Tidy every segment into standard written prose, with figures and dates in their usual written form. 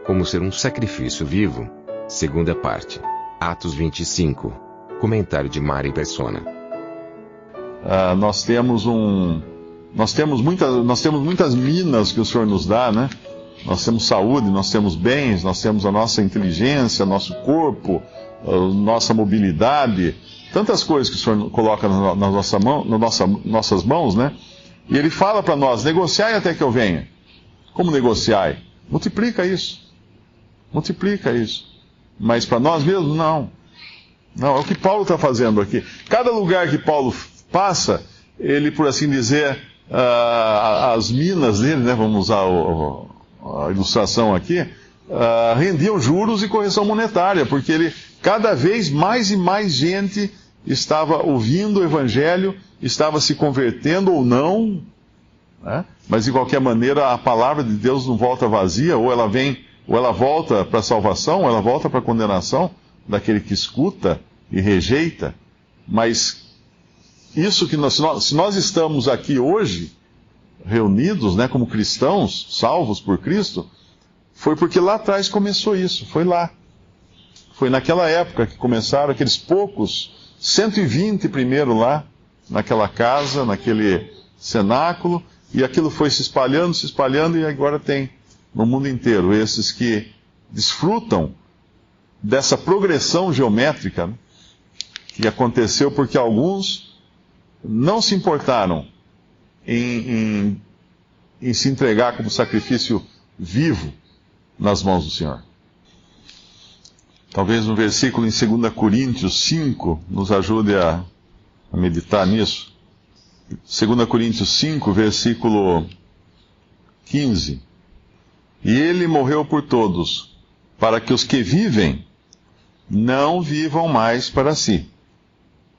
Como ser um sacrifício vivo. Segunda parte. Atos 25. Comentário de Mari Persona. Nós temos muitas minas que o Senhor nos dá, né? Nós temos saúde, nós temos bens, nós temos a nossa inteligência, nosso corpo, nossa mobilidade, tantas coisas que o Senhor coloca nas nossas mãos, né? E Ele fala para nós: negociai até que eu venha. Como negociai? Multiplica isso. Multiplica isso. Mas para nós mesmos, não. Não, é o que Paulo está fazendo aqui. Cada lugar que Paulo passa, ele, por assim dizer, as minas dele, né, vamos usar a ilustração aqui, rendiam juros e correção monetária, porque ele, cada vez mais e mais gente estava ouvindo o Evangelho, estava se convertendo ou não, né? Mas de qualquer maneira a palavra de Deus não volta vazia, ou ela volta para a salvação, ou ela volta para a condenação daquele que escuta e rejeita. Mas isso que se nós estamos aqui hoje, reunidos, né, como cristãos, salvos por Cristo, foi porque lá atrás começou isso, foi lá. Foi naquela época que começaram aqueles poucos, 120 primeiro lá, naquela casa, naquele cenáculo, e aquilo foi se espalhando, e agora tem no mundo inteiro esses que desfrutam dessa progressão geométrica, né, que aconteceu porque alguns não se importaram em se entregar como sacrifício vivo nas mãos do Senhor. Talvez um versículo em 2 Coríntios 5 nos ajude a meditar nisso. 2 Coríntios 5, versículo 15. E ele morreu por todos, para que os que vivem não vivam mais para si,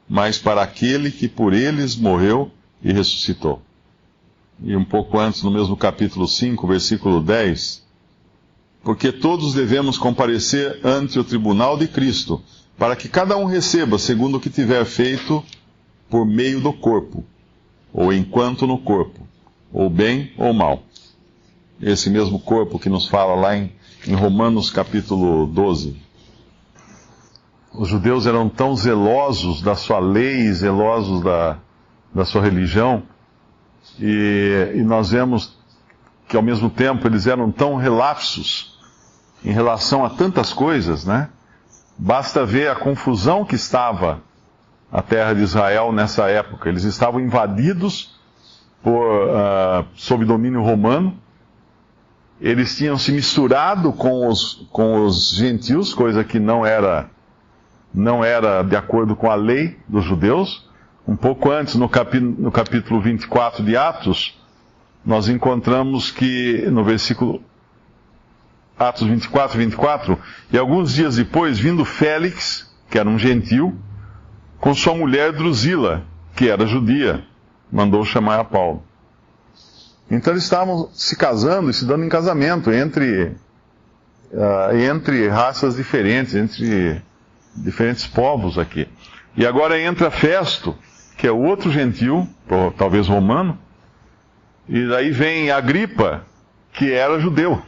mas para aquele que por eles morreu e ressuscitou. E um pouco antes, no mesmo capítulo 5, versículo 10, porque todos devemos comparecer ante o tribunal de Cristo, para que cada um receba segundo o que tiver feito por meio do corpo, ou enquanto no corpo, ou bem ou mal. Esse mesmo corpo que nos fala lá em Romanos capítulo 12. Os judeus eram tão zelosos da sua lei, zelosos da sua religião, e nós vemos que ao mesmo tempo eles eram tão relapsos em relação a tantas coisas, né? Basta ver a confusão que estava a terra de Israel nessa época. Eles estavam invadidos sob domínio romano. Eles tinham se misturado com os gentios, coisa que não era de acordo com a lei dos judeus. Um pouco antes, no capítulo 24 de Atos, nós encontramos que, no versículo Atos 24, e alguns dias depois, vindo Félix, que era um gentio, com sua mulher Drusila, que era judia, mandou chamar a Paulo. Então eles estavam se casando e se dando em casamento entre raças diferentes, entre diferentes povos aqui. E agora entra Festo, que é outro gentio, talvez romano, e daí vem Agripa, que era judeu.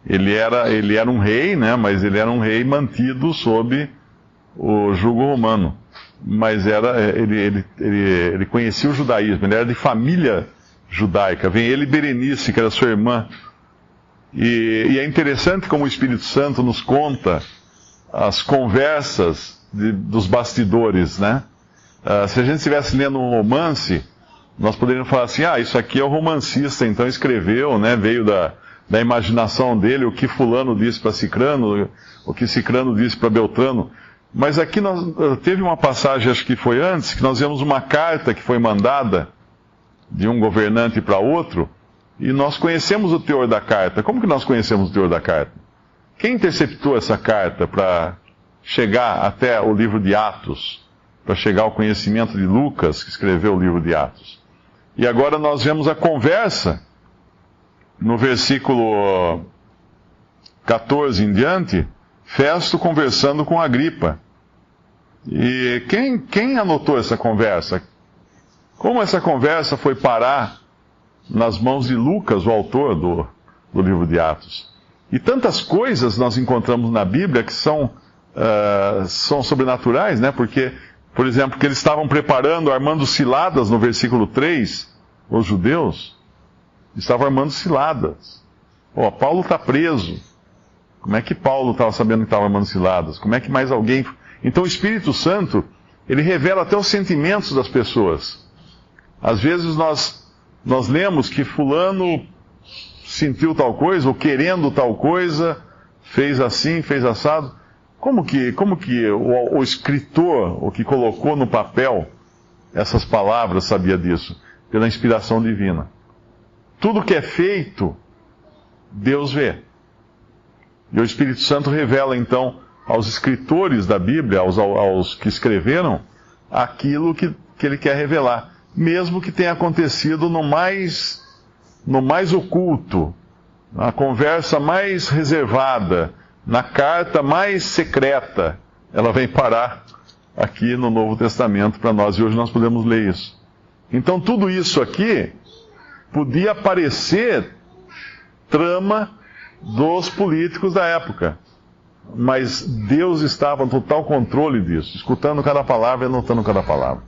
Ele era um rei, né, mas ele era um rei mantido sob o jugo romano. Mas ele conhecia o judaísmo, ele era de família judaica. Vem ele e Berenice, que era sua irmã. E é interessante como o Espírito Santo nos conta as conversas dos bastidores, né? Se a gente estivesse lendo um romance, nós poderíamos falar assim: isso aqui é o romancista, então escreveu, né? Veio da imaginação dele, o que fulano disse para Cicrano, o que Cicrano disse para Beltrano. Mas aqui teve uma passagem, acho que foi antes, que nós vemos uma carta que foi mandada de um governante para outro, e nós conhecemos o teor da carta. Como que nós conhecemos o teor da carta? Quem interceptou essa carta para chegar até o livro de Atos, para chegar ao conhecimento de Lucas, que escreveu o livro de Atos? E agora nós vemos a conversa, no versículo 14 em diante, Festo conversando com Agripa. E quem anotou essa conversa? Como essa conversa foi parar nas mãos de Lucas, o autor do livro de Atos? E tantas coisas nós encontramos na Bíblia que são sobrenaturais, né? Porque, por exemplo, que eles estavam preparando, armando ciladas no versículo 3, os judeus estavam armando ciladas. Paulo está preso. Como é que Paulo estava sabendo que estava armando ciladas? Como é que mais alguém... Então o Espírito Santo, ele revela até os sentimentos das pessoas. Às vezes nós lemos que fulano sentiu tal coisa, ou querendo tal coisa, fez assim, fez assado. Como que o escritor, o que colocou no papel essas palavras, sabia disso? Pela inspiração divina. Tudo que é feito, Deus vê. E o Espírito Santo revela, então, aos escritores da Bíblia, aos que escreveram, aquilo que ele quer revelar. Mesmo que tenha acontecido no mais oculto, na conversa mais reservada, na carta mais secreta, ela vem parar aqui no Novo Testamento para nós, e hoje nós podemos ler isso. Então tudo isso aqui podia parecer trama dos políticos da época, mas Deus estava no total controle disso, escutando cada palavra e anotando cada palavra.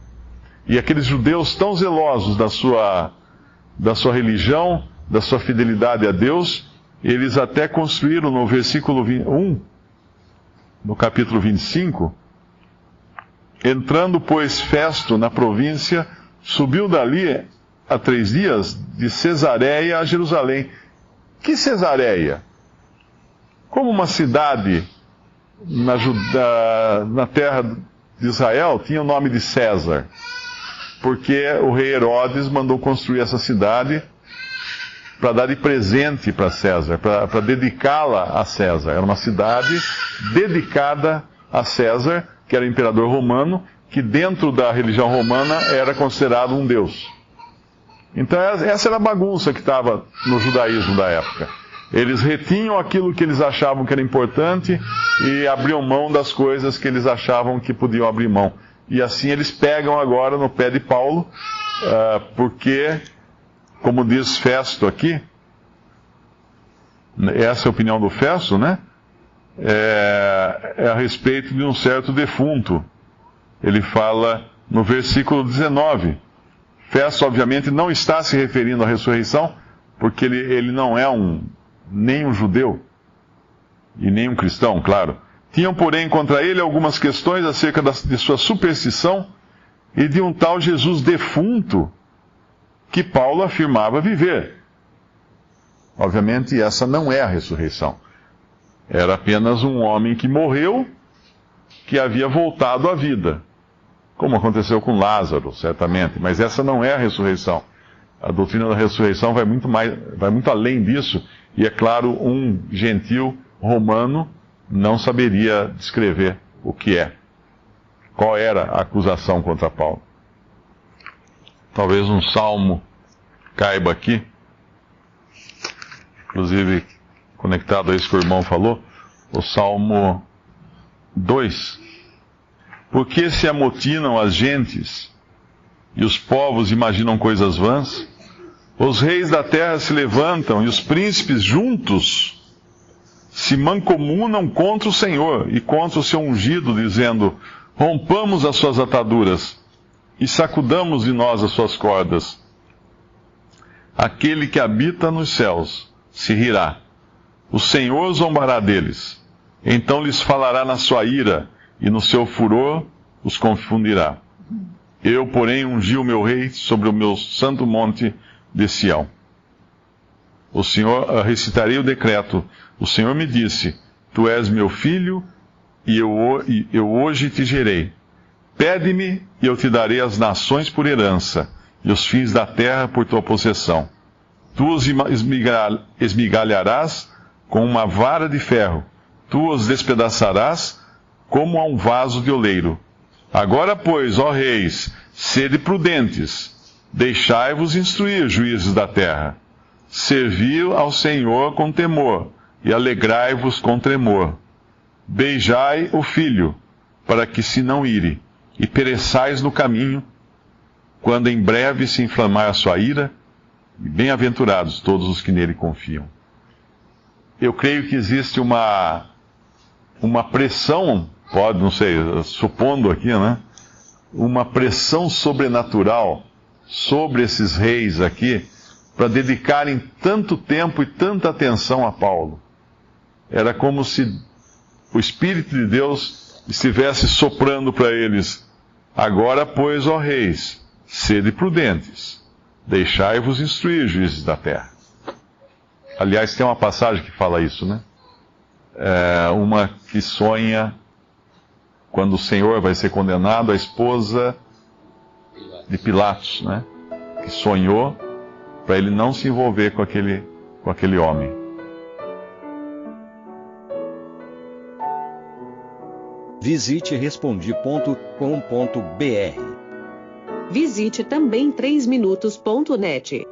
E aqueles judeus tão zelosos da sua religião, da sua fidelidade a Deus, eles até construíram no versículo 1, no capítulo 25, entrando, pois, Festo na província, subiu dali a 3 dias de Cesareia a Jerusalém. Que Cesareia? Como uma cidade na terra de Israel tinha o nome de César, porque o rei Herodes mandou construir essa cidade para dar de presente para César, para dedicá-la a César. Era uma cidade dedicada a César, que era o imperador romano, que dentro da religião romana era considerado um deus. Então essa era a bagunça que estava no judaísmo da época. Eles retinham aquilo que eles achavam que era importante e abriam mão das coisas que eles achavam que podiam abrir mão. E assim eles pegam agora no pé de Paulo, porque, como diz Festo aqui, essa é a opinião do Festo, né? É a respeito de um certo defunto. Ele fala no versículo 19. Festo, obviamente, não está se referindo à ressurreição, porque ele não é nem um judeu e nem um cristão, claro. Tinham, porém, contra ele algumas questões acerca de sua superstição e de um tal Jesus defunto que Paulo afirmava viver. Obviamente, essa não é a ressurreição. Era apenas um homem que morreu, que havia voltado à vida, como aconteceu com Lázaro, certamente. Mas essa não é a ressurreição. A doutrina da ressurreição vai muito além disso, e é claro, um gentil romano não saberia descrever o que é. Qual era a acusação contra Paulo? Talvez um salmo caiba aqui, inclusive conectado a isso que o irmão falou, o Salmo 2. Por que se amotinam as gentes e os povos imaginam coisas vãs? Os reis da terra se levantam e os príncipes juntos se mancomunam contra o Senhor e contra o seu ungido, dizendo: rompamos as suas ataduras e sacudamos de nós as suas cordas. Aquele que habita nos céus se rirá. O Senhor zombará deles. Então lhes falará na sua ira, e no seu furor os confundirá. Eu, porém, ungi o meu rei sobre o meu santo monte de Sião. O Senhor, recitarei o decreto. O Senhor me disse: tu és meu filho, e eu hoje te gerei. Pede-me, e eu te darei as nações por herança, e os fins da terra por tua possessão. Tu os esmigalharás com uma vara de ferro, tu os despedaçarás como a um vaso de oleiro. Agora, pois, ó reis, sede prudentes, deixai-vos instruir, juízes da terra. Servi ao Senhor com temor, e alegrai-vos com tremor. Beijai o filho, para que se não ire, e pereçais no caminho, quando em breve se inflamar a sua ira, e bem-aventurados todos os que nele confiam. eu creio que existe uma pressão, pode, não sei, supondo aqui, né? Uma pressão sobrenatural sobre esses reis aqui, para dedicarem tanto tempo e tanta atenção a Paulo. Era como se o Espírito de Deus estivesse soprando para eles: agora, pois, ó reis, sede prudentes, deixai-vos instruir, juízes da terra. Aliás, tem uma passagem que fala isso, né? Uma que sonha quando o Senhor vai ser condenado, a esposa de Pilatos, né? Que sonhou para ele não se envolver com aquele homem. Visite Respondi.com.br. Visite também 3minutos.net.